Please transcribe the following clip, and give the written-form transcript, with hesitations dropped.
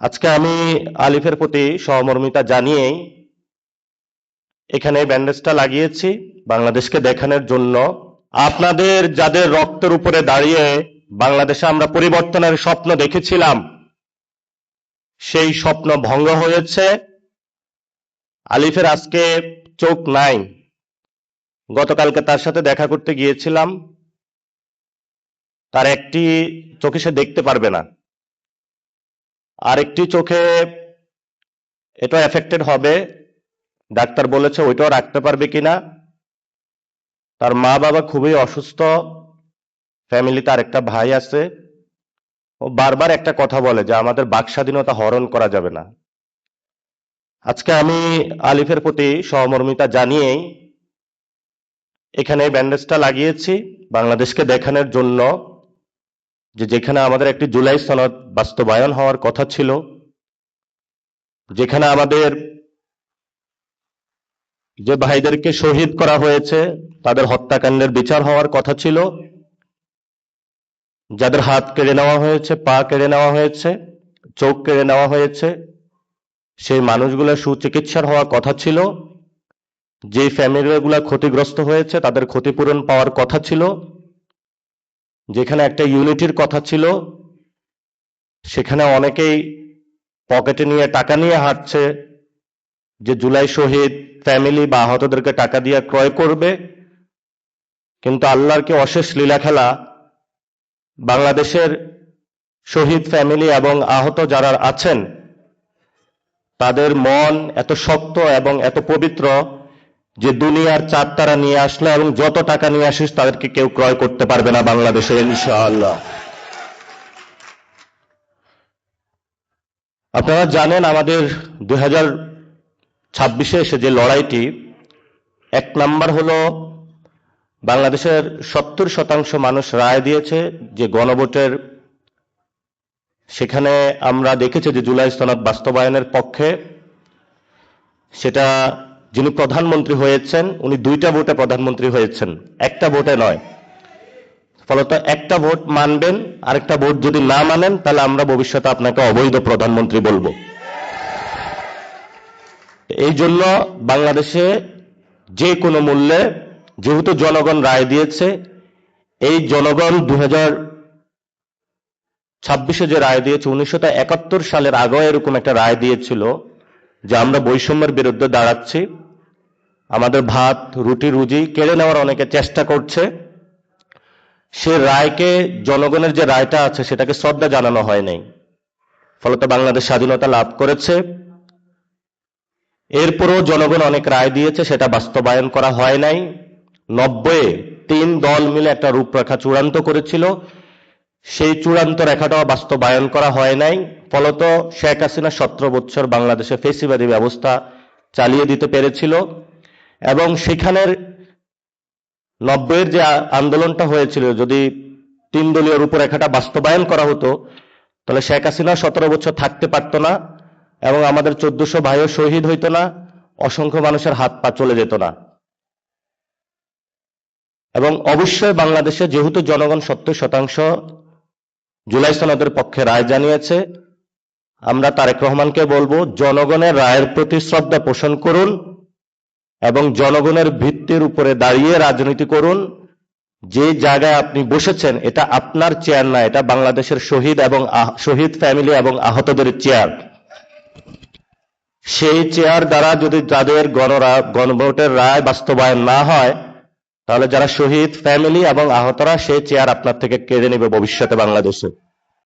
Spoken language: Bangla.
আজকে আমি আলিফের প্রতি সহমর্মিতা জানিয়েই এখানে ব্যান্ডেজটা লাগিয়েছি বাংলাদেশকে দেখানোর জন্য। আপনাদের যাদের রক্তের উপরে দাঁড়িয়ে বাংলাদেশে আমরা পরিবর্তনের স্বপ্ন দেখেছিলাম, সেই স্বপ্ন ভঙ্গ হয়েছে। আলিফের আজকে চোখ নাই। গতকালকে তার সাথে দেখা করতে গিয়েছিলাম, তার একটি চোখে সে দেখতে পারবে না, আরেকটি চোখে এটা এফেক্টেড হবে। ডাক্তার বলেছে ওইটাও রাখতে পারবে কিনা। তার মা বাবা খুবই অসুস্থ, ফ্যামিলিতে আরেকটা ভাই আছে। ও বারবার একটা কথা বলে যে আমাদের বাক স্বাধীনতা হরণ করা যাবে না। আজকে আমি আলিফের প্রতি সহমর্মিতা জানিয়েই এখানে ব্যান্ডেজটা লাগিয়েছি বাংলাদেশকে দেখানোর জন্য, যে যেখানে আমাদের একটি জুলাই সনদ বাস্তবায়ন হওয়ার কথা ছিল, যেখানে আমাদের যে ভাইদেরকে শহীদ করা হয়েছে তাদের হত্যাকাণ্ডের বিচার হওয়ার কথা ছিল, যাদের হাত কেড়ে নেওয়া হয়েছে, পা কেড়ে নেওয়া হয়েছে, চোখ কেড়ে নেওয়া হয়েছে, সেই মানুষগুলোর সুচিকিৎসার হওয়ার কথা ছিল, যে ফ্যামিলিগুলো ক্ষতিগ্রস্ত হয়েছে তাদের ক্ষতিপূরণ পাওয়ার কথা ছিল, যেখানে একটা ইউনিটির কথা ছিল, সেখানে অনেকেই পকেটে নিয়ে টাকা নিয়ে হাঁটছে যে জুলাই শহীদ ফ্যামিলি বা আহতদেরকে টাকা দিয়ে ক্রয় করবে। কিন্তু আল্লাহর কি অশেষ লীলা খেলা, বাংলাদেশের শহীদ ফ্যামিলি এবং আহত যারা আছেন তাদের মন এত শক্ত এবং এত পবিত্র যে দুনিয়ার চার তারা নিয়ে আসলে এবং যত টাকা নিয়ে আসিস তাদেরকে কেউ ক্রয় করতে পারবে না বাংলাদেশে, ইনশাআল্লাহ। আপনারা জানেন আমাদের 2026-এ এসে যে লড়াইটি, এক নাম্বার হলো বাংলাদেশের 70% মানুষ রায় দিয়েছে যে গণভোটের, সেখানে আমরা দেখেছি যে জুলাই সনদ বাস্তবায়নের পক্ষে। সেটা যিনি প্রধানমন্ত্রী হয়েছেন উনি 2টা ভোটে প্রধানমন্ত্রী হয়েছেন, একটা ভোটে নয়। ফলত একটা ভোট মানবেন, আরেকটা ভোট যদি না মানেন তাহলে আমরা ভবিষ্যতে আপনাকে অবৈধ প্রধানমন্ত্রী বলবো। এই জন্য বাংলাদেশে যে কোনো মূল্যে, যেহেতু জনগণ রায় দিয়েছে, এই জনগণ 2026-এ যে রায় দিয়েছে, 1971 সালের আগেও এরকম একটা রায় দিয়েছিল যে আমরা বৈষম্যের বিরুদ্ধে দাঁড়াচ্ছি, আমাদের ভাত রুটি রুজি কেড়ে নেওয়ার অনেকে চেষ্টা করছে। সে রায়কে, জনগণের যে রায়টা আছে সেটাকে শ্রদ্ধা জানানো হয় নাই, ফলত বাংলাদেশ স্বাধীনতা লাভ করেছে। এরপরও জনগণ অনেক রায় দিয়েছে, সেটা বাস্তবায়ন করা হয় নাই। 90-এ 3 দল মিলে একটা রূপরেখা চূড়ান্ত করেছিল, সেই চূড়ান্ত রেখাটাও বাস্তবায়ন করা হয় নাই। ফলত শেখ হাসিনা 17 বছর বাংলাদেশে ফেসিবাদী ব্যবস্থা চালিয়ে দিতে পেরেছিল। এবং সেখানের 90-এর যে আন্দোলনটা হয়েছিল, যদি 3 দলীয় রূপরেখাটা বাস্তবায়ন করা হতো তাহলে শেখ হাসিনা 17 বছর থাকতে পারত না, এবং আমাদের 1400 ভাইও শহীদ হইত না, অসংখ্য মানুষের হাত পা চলে যেত না। এবং অবশ্যই বাংলাদেশে যেহেতু জনগণ 70% জুলাই সনদের পক্ষে রায় জানিয়েছে, আমরা তারেক রহমানকে বলবো জনগণের রায়ের প্রতি শ্রদ্ধা পোষণ করুন এবং জনগণের ভিত্তির উপরে দাঁড়িয়ে রাজনীতি করুন। যে জায়গায় আপনি বসেছেন এটা আপনার চেয়ার না, এটা বাংলাদেশের শহীদ এবং শহীদ ফ্যামিলি এবং আহতদের চেয়ার। সেই চেয়ার দ্বারা যদি তাদের গণভোটের রায় বাস্তবায়ন না হয় তাহলে যারা শহীদ ফ্যামিলি এবং আহতরা সেই চেয়ার আপনার থেকে কেড়ে নেবে ভবিষ্যতে বাংলাদেশে।